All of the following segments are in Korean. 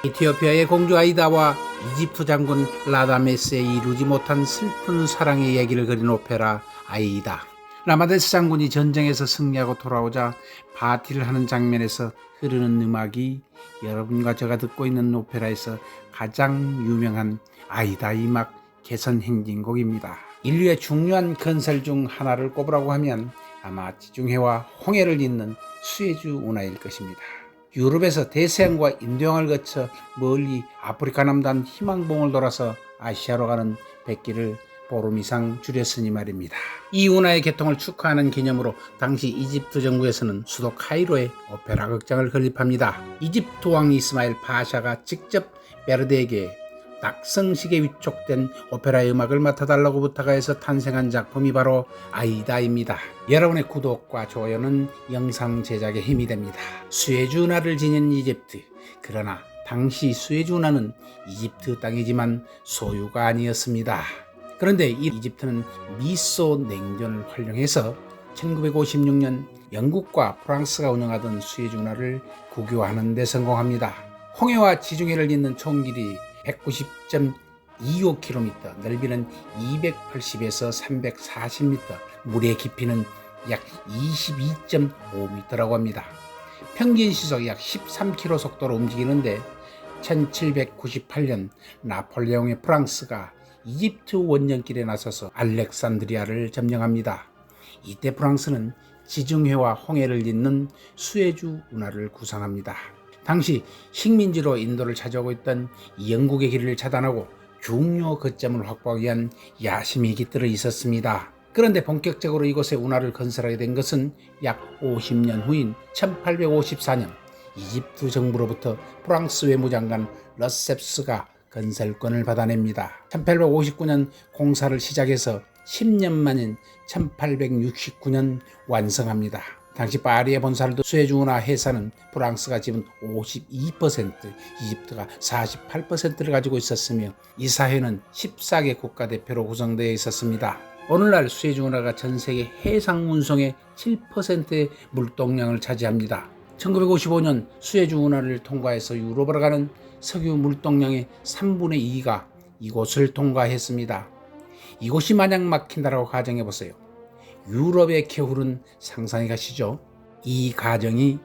에티오피아의 공주 아이다와 이집트 장군 라다메스의 이루지 못한 슬픈 사랑의 얘기를 그린 오페라 아이다. 라마데스 장군이 전쟁에서 승리하고 돌아오자 파티를 하는 장면에서 흐르는 음악이 여러분과 제가 듣고 있는 오페라에서 가장 유명한 아이다의 막 개선 행진곡입니다. 인류의 중요한 건설 중 하나를 꼽으라고 하면 아마 지중해와 홍해를 잇는 수에즈 운하일 것입니다. 유럽에서 대서양과 인도양을 거쳐 멀리 아프리카 남단 희망봉을 돌아서 아시아로 가는 백기를 보름 이상 줄였으니 말입니다. 이 운하의 개통을 축하하는 기념으로 당시 이집트 정부에서는 수도 카이로에 오페라 극장을 건립합니다. 이집트 왕 이스마일 파샤가 직접 베르디에게 낙성식에 위촉된 오페라의 음악을 맡아달라고 부탁해서 탄생한 작품이 바로 아이다입니다. 여러분의 구독과 좋아요는 영상 제작에 힘이 됩니다. 수에즈 운하를 지닌 이집트. 그러나 당시 수에즈 운하는 이집트 땅이지만 소유가 아니었습니다. 그런데 이 이집트는 미소 냉전을 활용해서 1956년 영국과 프랑스가 운영하던 수에즈 운하를 국유화하는 데 성공합니다. 홍해와 지중해를 잇는 총 길이 190.25km, 넓이는 280에서 340m, 물의 깊이는 약 22.5m라고 합니다. 평균 시속 약 13km 속도로 움직이는데 1798년 나폴레옹의 프랑스가 이집트 원정길에 나서서 알렉산드리아를 점령합니다. 이때 프랑스는 지중해와 홍해를 잇는 수에즈 운하를 구상합니다. 당시 식민지로 인도를 차지하고 있던 영국의 길을 차단하고 중요 거점을 확보하기 위한 야심이 깃들어 있었습니다. 그런데 본격적으로 이곳에 운하를 건설하게 된 것은 약 50년 후인 1854년 이집트 정부로부터 프랑스 외무장관 러셉스가 건설권을 받아냅니다. 1859년 공사를 시작해서 10년 만인 1869년 완성합니다. 당시 파리의 본사를 둔 수에즈 운하 회사는 프랑스가 지분 52%, 이집트가 48%를 가지고 있었으며 이 사회는 14개 국가대표로 구성되어 있었습니다. 오늘날 수에즈 운하가 전 세계 해상 운송의 7%의 물동량을 차지합니다. 1955년 수에즈 운하를 통과해서 유럽으로 가는 석유 물동량의 3분의 2가 이곳을 통과했습니다. 이곳이 마냥 막힌다라고 가정해보세요. 유럽의 개울은 상상이 가시죠? 이 가정이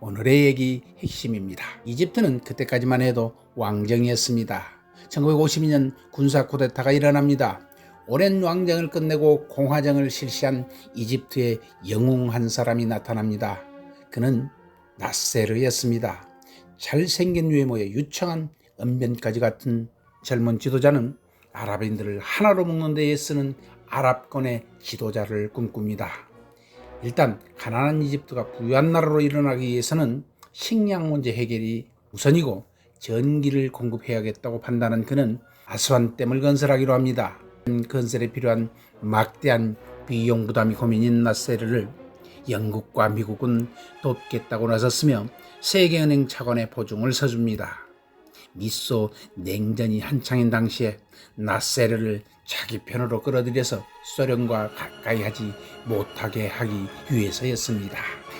오늘의 얘기 핵심입니다. 이집트는 그때까지만 해도 왕정이었습니다. 1952년 군사 쿠데타가 일어납니다. 오랜 왕정을 끝내고 공화정을 실시한 이집트의 영웅 한 사람이 나타납니다. 그는 나세르였습니다. 잘생긴 외모에 유창한 언변까지 같은 젊은 지도자는 아랍인들을 하나로 묶는 데에 쓰는 아랍권의 지도자를 꿈꿉니다. 일단 가난한 이집트가 부유한 나라로 일어나기 위해서는 식량 문제 해결이 우선이고 전기를 공급해야겠다고 판단한 그는 아스완댐을 건설하기로 합니다. 건설에 필요한 막대한 비용 부담이 고민인 나세르를 영국과 미국은 돕겠다고 나섰으며 세계은행 차관에 보증을 서줍니다. 미소 냉전이 한창인 당시에 나세르를 자기 편으로 끌어들여서 소련과 가까이 하지 못하게 하기 위해서였습니다.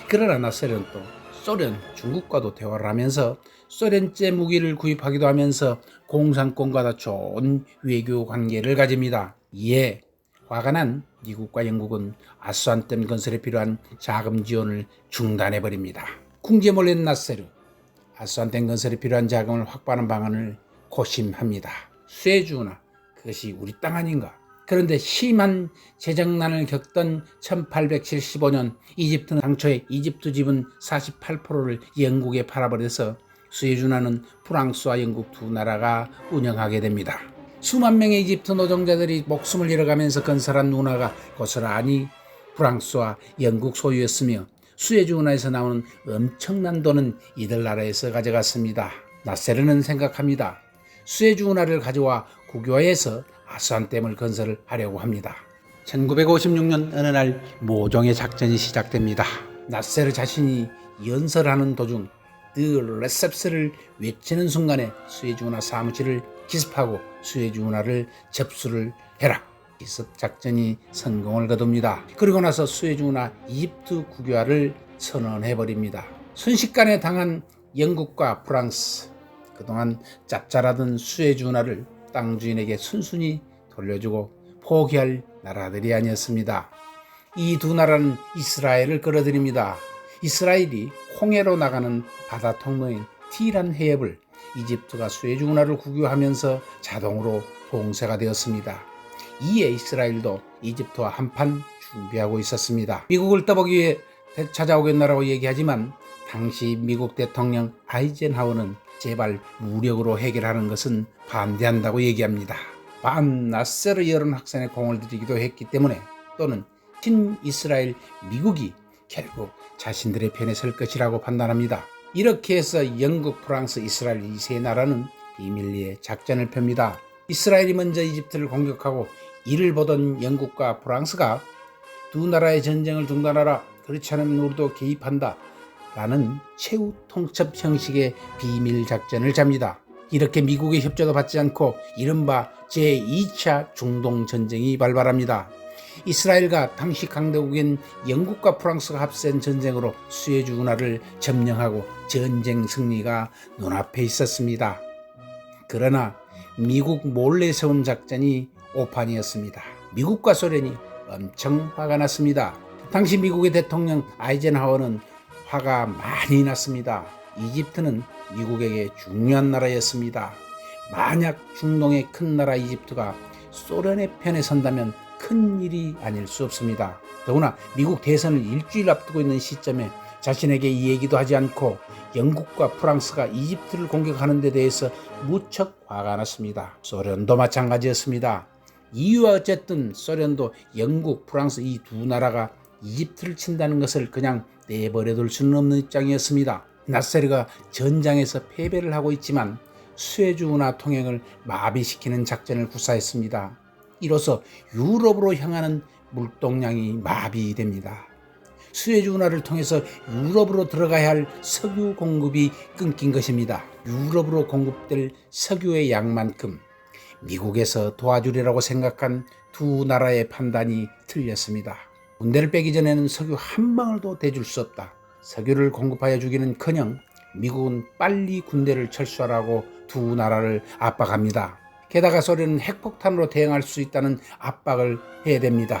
그러나 나세르는 또 소련, 중국과도 대화를 하면서 소련제 무기를 구입하기도 하면서 공산권과 더 좋은 외교 관계를 가집니다. 이에 화가 난 미국과 영국은 아스완댐 건설에 필요한 자금 지원을 중단해버립니다. 궁지에 몰린 나세르, 아스완댐 건설에 필요한 자금을 확보하는 방안을 고심합니다. 수에즈 운하, 그것이 우리 땅 아닌가? 그런데 심한 재정난을 겪던 1875년 이집트는 당초에 이집트 지분 48%를 영국에 팔아버려서 수에즈 운하는 프랑스와 영국 두 나라가 운영하게 됩니다. 수만 명의 이집트 노동자들이 목숨을 잃어가면서 건설한 운하가 고스란히 프랑스와 영국 소유였으며 수에즈 운하에서 나오는 엄청난 돈은 이들 나라에서 가져갔습니다. 나세르는 생각합니다. 수에즈 운하를 가져와 국유화해서 아스완댐을 건설하려고 합니다. 1956년 어느 날 모종의 작전이 시작됩니다. 나세르 자신이 연설하는 도중 드 레셉스를 외치는 순간에 수에즈 운하 사무실을 기습하고 수에즈 운하를 접수를 해라. 기습 작전이 성공을 거둡니다. 그리고 나서 수에즈 운하 이집트 국유화를 선언해버립니다. 순식간에 당한 영국과 프랑스, 그동안 짭짤하던 수에즈 운하를 땅 주인에게 순순히 돌려주고 포기할 나라들이 아니었습니다. 이 두 나라는 이스라엘을 끌어들입니다. 이스라엘이 홍해로 나가는 바다 통로인 티란 해협을 이집트가 수에즈 운하를 국유하면서 자동으로 봉쇄가 되었습니다. 이에 이스라엘도 이집트와 한판 준비하고 있었습니다. 미국을 떠보기 위해 찾아오겠나라고 얘기하지만 당시 미국 대통령 아이젠하워는 제발 무력으로 해결하는 것은 반대한다고 얘기합니다. 반나세르 여론학산에 공을 들이기도 했기 때문에 또는 친이스라엘 미국이 결국 자신들의 편에 설 것이라고 판단합니다. 이렇게 해서 영국, 프랑스, 이스라엘 이 세 나라는 비밀리에 작전을 펴니다. 이스라엘이 먼저 이집트를 공격하고 이를 보던 영국과 프랑스가 두 나라의 전쟁을 중단하라, 그렇지 않으면 우리도 개입한다 라는 최후 통첩 형식의 비밀 작전을 짭니다. 이렇게 미국의 협조도 받지 않고 이른바 제2차 중동전쟁이 발발합니다. 이스라엘과 당시 강대국인 영국과 프랑스가 합센 전쟁으로 수에즈 운하를 점령하고 전쟁 승리가 눈앞에 있었습니다. 그러나 미국 몰래 세운 작전이 오판이었습니다. 미국과 소련이 엄청 화가 났습니다. 당시 미국의 대통령 아이젠하워는 화가 많이 났습니다. 이집트는 미국에게 중요한 나라였습니다. 만약 중동의 큰 나라 이집트가 소련의 편에 선다면 큰 일이 아닐 수 없습니다. 더구나 미국 대선을 일주일 앞두고 있는 시점에 자신에게 이 얘기도 하지 않고 영국과 프랑스가 이집트를 공격하는 데 대해서 무척 화가 났습니다. 소련도 마찬가지였습니다. 이유와 어쨌든 소련도 영국, 프랑스 이 두 나라가 이집트를 친다는 것을 그냥 내버려둘 수는 없는 입장이었습니다. 나세르가 전장에서 패배를 하고 있지만 수에즈 운하 통행을 마비시키는 작전을 구사했습니다. 이로써 유럽으로 향하는 물동량이 마비됩니다. 수에즈 운하를 통해서 유럽으로 들어가야 할 석유 공급이 끊긴 것입니다. 유럽으로 공급될 석유의 양만큼 미국에서 도와주리라고 생각한 두 나라의 판단이 틀렸습니다. 군대를 빼기 전에는 석유 한 방울도 대줄 수 없다. 석유를 공급하여 주기는커녕 미국은 빨리 군대를 철수하라고 두 나라를 압박합니다. 게다가 소련은 핵폭탄으로 대응할 수 있다는 압박을 해야 됩니다.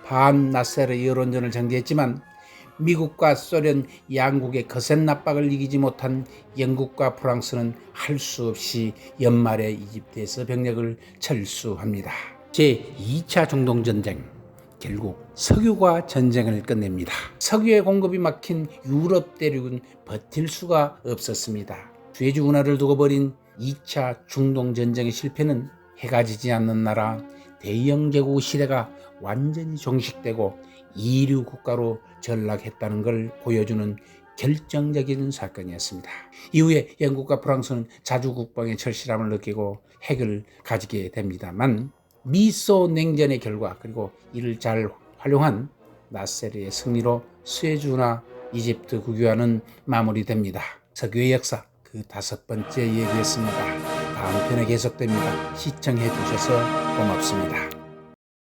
반나세르 여론전을 전개했지만 미국과 소련 양국의 거센 압박을 이기지 못한 영국과 프랑스는 할 수 없이 연말에 이집트에서 병력을 철수합니다. 제2차 중동전쟁, 결국 석유가 전쟁을 끝냅니다. 석유의 공급이 막힌 유럽 대륙은 버틸 수가 없었습니다. 수에즈 운하를 두고 벌인 2차 중동전쟁의 실패는 해가 지지 않는 나라 대영 제국 시대가 완전히 종식되고 이류 국가로 전락했다는 걸 보여주는 결정적인 사건이었습니다. 이후에 영국과 프랑스는 자주 국방의 절실함을 느끼고 핵을 가지게 됩니다만 미소 냉전의 결과 그리고 이를 잘 활용한 나세르의 승리로 수에즈 운하 이집트 국유화는 마무리됩니다. 석유의 역사 그 5번째 얘기였습니다. 다음 편에 계속됩니다. 시청해 주셔서 고맙습니다.